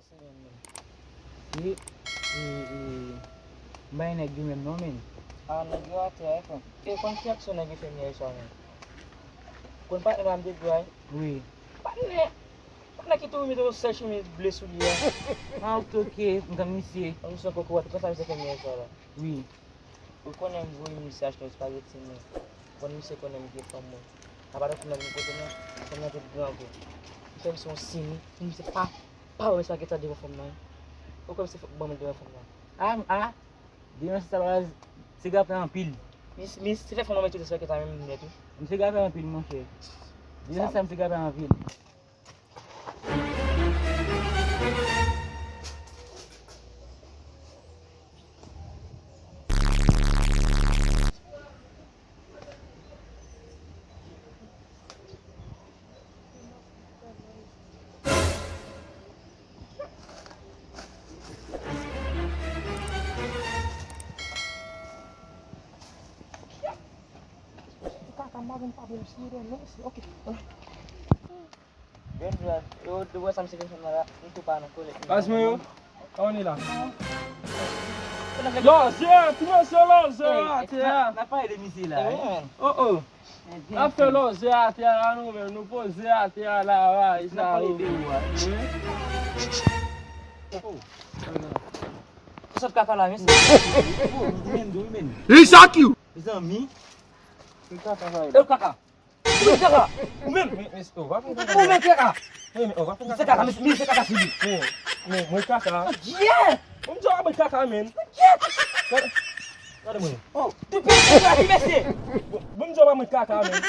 Ase men men. Mbay nèg yu men non men. Ah, nag yo ate ay kon. Kon fiyak so nag ife niya so men. Kon pa ram de guay. Oui. Pa ne. Pa na kitu mi do search mi blessu dia. Ah, ok, nga monsieur. On so ko ko ta sa fe niya so la. Oui. O konem vo mi search no spaghetti ni. Kon mi se konem ge famo. Abara ko na mi ko na. Ko na de branco. Tem son sini. Mi se pa. Pa o spaghetti de famo nan. O ko se bon me de famo. Di yon sa waz siga pe an pil. Mi se fe famo me tout spaghetti même net. M siga pe an pil mon cher. Di yon sa m siga pe an pil. Okay. Ben dua, yo dua sampai sekian sama itu panas kulit. Asma yo. Kawan ni lah. Lozia, tu vois ça lozia, tia. Na pa de misi la. Oh oh. A fait lozia, tia là nous mais nous poser tia là va, Na isa. pa de wa. Oh. Pusat kakak lah, mis. Men. He shock you. Bizan mi. Kakak. Mis kakak. Umem. Mis oh, va faire Umem kakak. oh, va Mis kakak, mis kakak sini. Mais moi kaka. Yeah. On dit ah mais kaka men. Kade moi. Oh, tu pensa que vai ser? Bon job moi kaka men.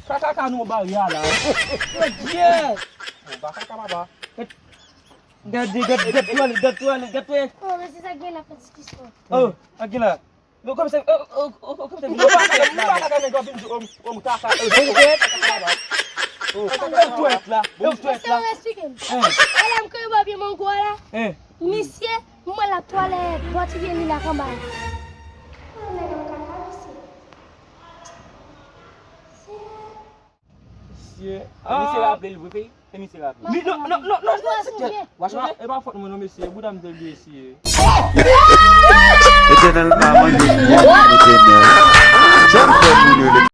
Kaka ka no ba ya la. Yeah. Ba kaka baba. Gatuan. Oh, mas isso aqui é lá para se Oh, aquilo. Lo como você, como você Mo ba kaka men go bin om kaka. tuet lá. Você não é speaking. Ela me caiu bem mon gola. Monsieur, moi la toilette, boîte bien la campagne. Monsieur. Misi la apel vous fait. C'est misi la apel. Non, Washwa e ba foto mo no monsieur, budam del bi monsieur. Eternal Mama, champion.